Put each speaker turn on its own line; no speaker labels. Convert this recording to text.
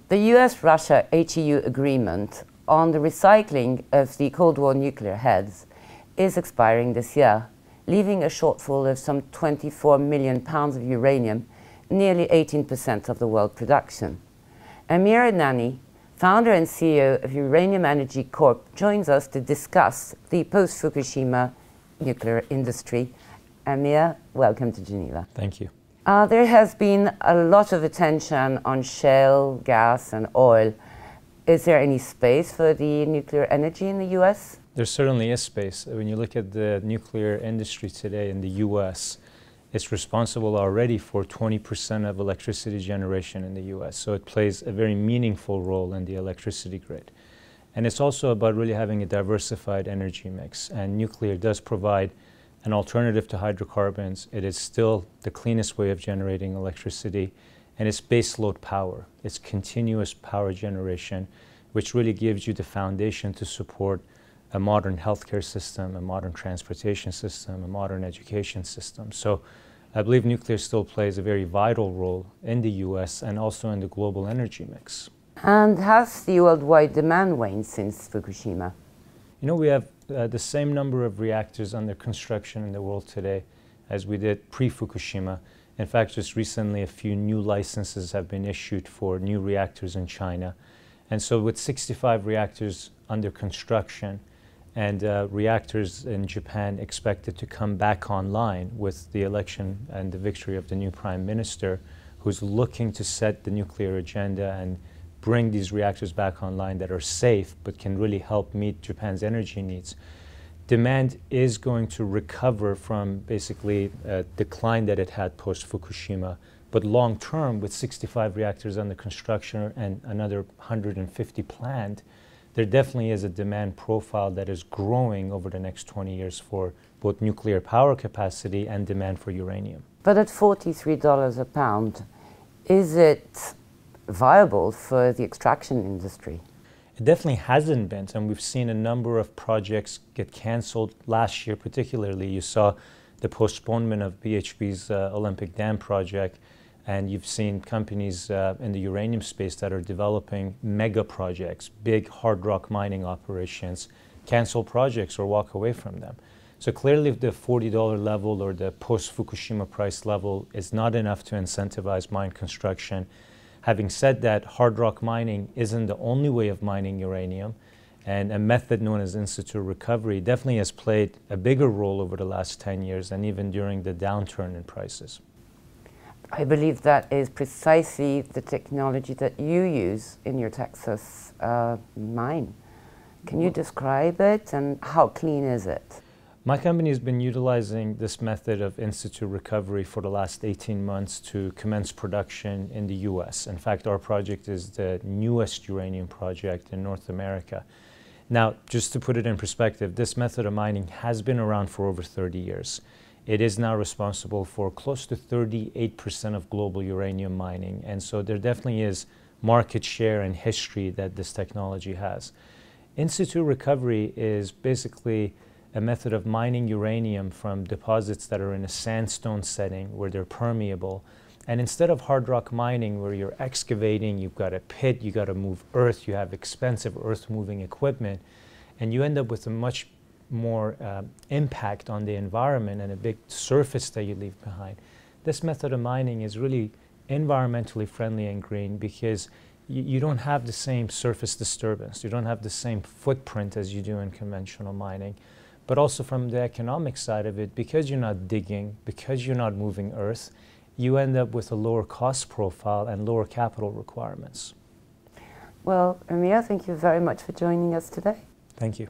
The US-Russia HEU agreement on the recycling of the Cold War nuclear heads is expiring this year, leaving a shortfall of some 24 million pounds of uranium, nearly 18% of the world production. Amir Adnani, founder and CEO of Uranium Energy Corp, joins us to discuss the post-Fukushima nuclear industry. Amir, welcome to Geneva.
Thank you.
There has been a lot of attention on shale, gas and oil. Is there any space for the nuclear energy in the US?
There certainly is space. When you look at the nuclear industry today in the US, it's responsible already for 20% of electricity generation in the US. So it plays a very meaningful role in the electricity grid. And it's also about really having a diversified energy mix. And nuclear does provide an alternative to hydrocarbons. It is still the cleanest way of generating electricity. And it's baseload power. It's continuous power generation, which really gives you the foundation to support a modern healthcare system, a modern transportation system, a modern education system. So I believe nuclear still plays a very vital role in the US and also in the global energy mix.
And has the worldwide demand waned since Fukushima?
You know, we have the same number of reactors under construction in the world today as we did pre-Fukushima. In fact, just recently a few new licenses have been issued for new reactors in China. And so with 65 reactors under construction, and reactors in Japan expected to come back online with the election and the victory of the new prime minister, who's looking to set the nuclear agenda and bring these reactors back online that are safe but can really help meet Japan's energy needs. Demand is going to recover from basically a decline that it had post-Fukushima, but long term, with 65 reactors under construction and another 150 planned, there definitely is a demand profile that is growing over the next 20 years for both nuclear power capacity and demand for uranium.
But at $43 a pound, is it viable for the extraction industry?
It definitely hasn't been, and we've seen a number of projects get canceled last year. Particularly, you saw the postponement of BHP's Olympic Dam project, and you've seen companies in the uranium space that are developing mega projects, big hard rock mining operations, cancel projects or walk away from them. So clearly the $40 level or the post-Fukushima price level is not enough to incentivize mine construction. Having said that, hard rock mining isn't the only way of mining uranium, and a method known as in-situ recovery definitely has played a bigger role over the last 10 years and even during the downturn in prices.
I believe that is precisely the technology that you use in your Texas mine. Can you describe it, and how clean is it?
My company has been utilizing this method of in-situ recovery for the last 18 months to commence production in the US. In fact, our project is the newest uranium project in North America. Now, just to put it in perspective, this method of mining has been around for over 30 years. It is now responsible for close to 38% of global uranium mining, and so there definitely is market share and history that this technology has. In-situ recovery is basically a method of mining uranium from deposits that are in a sandstone setting where they're permeable. And instead of hard rock mining where you're excavating, you've got a pit, you got to move earth, you have expensive earth moving equipment, and you end up with a much more impact on the environment and a big surface that you leave behind. This method of mining is really environmentally friendly and green because you don't have the same surface disturbance, you don't have the same footprint as you do in conventional mining. But also from the economic side of it, because you're not digging, because you're not moving earth, you end up with a lower cost profile and lower capital requirements.
Well, Amir, thank you very much for joining us today.
Thank you.